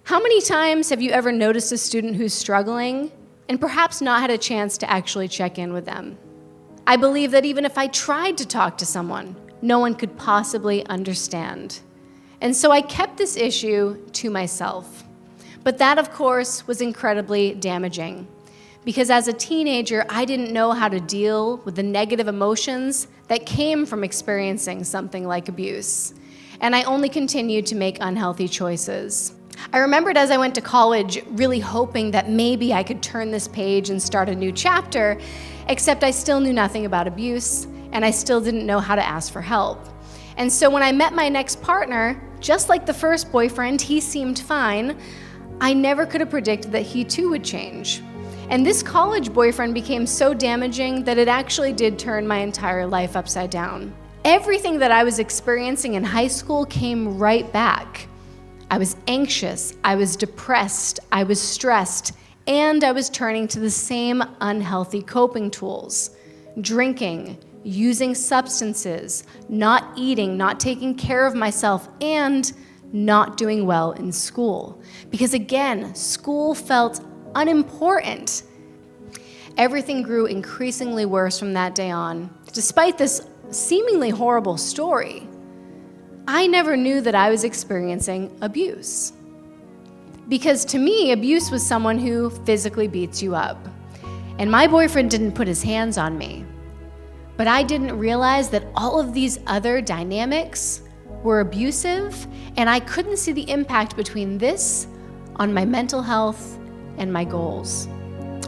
How many times have you ever noticed a student who's struggling and perhaps not had a chance to actually check in with them? I believe that even if I tried to talk to someone, no one could possibly understand. And so I kept this issue to myself. But that, of course, was incredibly damaging, because as a teenager, I didn't know how to deal with the negative emotions that came from experiencing something like abuse. And I only continued to make unhealthy choices. I remembered as I went to college really hoping that maybe I could turn this page and start a new chapter, except I still knew nothing about abuse, and I still didn't know how to ask for help. And so when I met my next partner, just like the first boyfriend, he seemed fine. I never could have predicted that he too would change. And this college boyfriend became so damaging that it actually did turn my entire life upside down. Everything that I was experiencing in high school came right back. I was anxious, I was depressed, I was stressed, and I was turning to the same unhealthy coping tools: drinking, using substances, not eating, not taking care of myself, and not doing well in school. Because again, school felt unimportant. Everything grew increasingly worse from that day on. Despite this seemingly horrible story, I never knew that I was experiencing abuse. Because to me, abuse was someone who physically beats you up. And my boyfriend didn't put his hands on me. But I didn't realize that all of these other dynamics were abusive, and I couldn't see the impact between this on my mental health and my goals.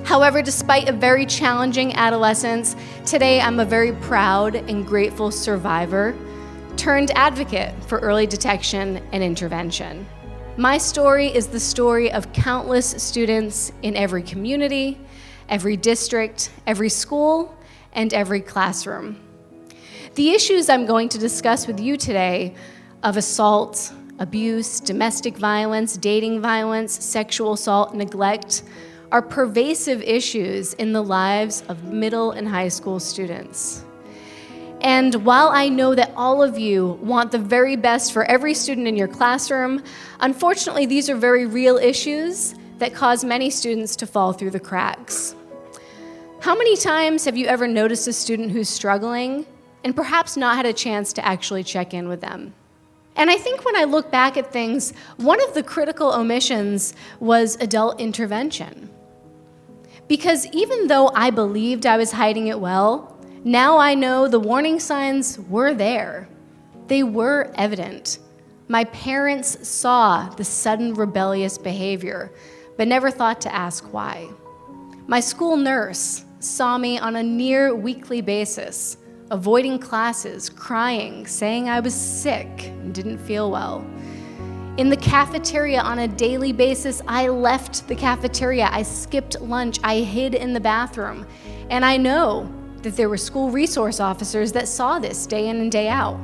However, despite a very challenging adolescence, today I'm a very proud and grateful survivor turned advocate for early detection and intervention. My story is the story of countless students in every community, every district, every school, and every classroom. The issues I'm going to discuss with you today of assault, abuse, domestic violence, dating violence, sexual assault, neglect are pervasive issues in the lives of middle and high school students. And while I know that all of you want the very best for every student in your classroom, unfortunately, these are very real issues that cause many students to fall through the cracks. How many times have you ever noticed a student who's struggling and perhaps not had a chance to actually check in with them? And I think when I look back at things, one of the critical omissions was adult intervention. Because even though I believed I was hiding it well, now I know the warning signs were there. They were evident. My parents saw the sudden rebellious behavior, but never thought to ask why. My school nurse saw me on a near weekly basis, avoiding classes, crying, saying I was sick and didn't feel well. In the cafeteria on a daily basis, I left the cafeteria, I skipped lunch, I hid in the bathroom. And I know that there were school resource officers that saw this day in and day out.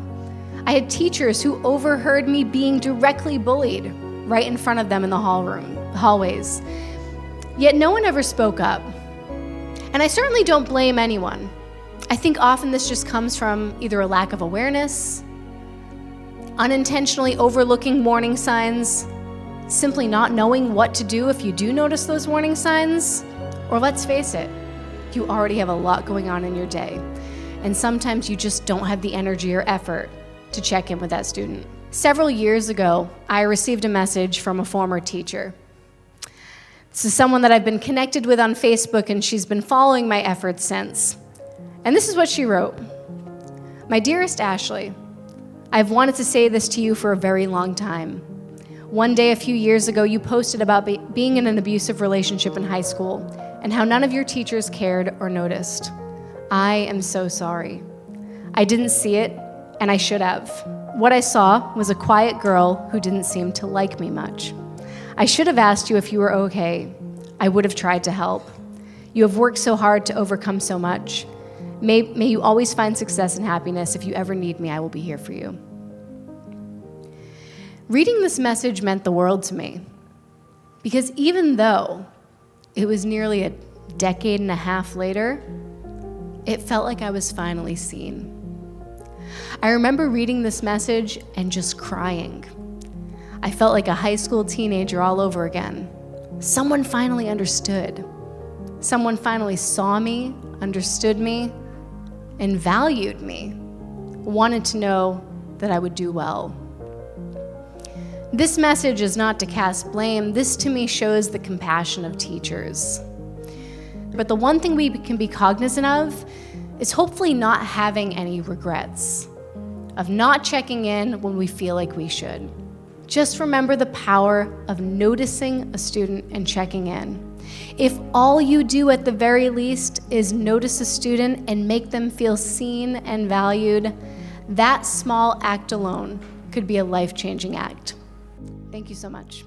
I had teachers who overheard me being directly bullied right in front of them in the hallways. Yet no one ever spoke up. And I certainly don't blame anyone. I think often this just comes from either a lack of awareness, unintentionally overlooking warning signs, simply not knowing what to do if you do notice those warning signs, or let's face it, you already have a lot going on in your day, and sometimes you just don't have the energy or effort to check in with that student. Several years ago, I received a message from a former teacher. This is someone that I've been connected with on Facebook, and she's been following my efforts since. And this is what she wrote. "My dearest Ashley, I've wanted to say this to you for a very long time. One day a few years ago, you posted about being in an abusive relationship in high school and how none of your teachers cared or noticed. I am so sorry. I didn't see it, and I should have. What I saw was a quiet girl who didn't seem to like me much. I should have asked you if you were okay. I would have tried to help. You have worked so hard to overcome so much. May you always find success and happiness. If you ever need me, I will be here for you." Reading this message meant the world to me, because even though it was nearly a decade and a half later, it felt like I was finally seen. I remember reading this message and just crying. I felt like a high school teenager all over again. Someone finally understood. Someone finally saw me, understood me, and valued me, wanted to know that I would do well. This message is not to cast blame. This to me shows the compassion of teachers. But the one thing we can be cognizant of is hopefully not having any regrets, of not checking in when we feel like we should. Just remember the power of noticing a student and checking in. If all you do at the very least is notice a student and make them feel seen and valued, that small act alone could be a life-changing act. Thank you so much.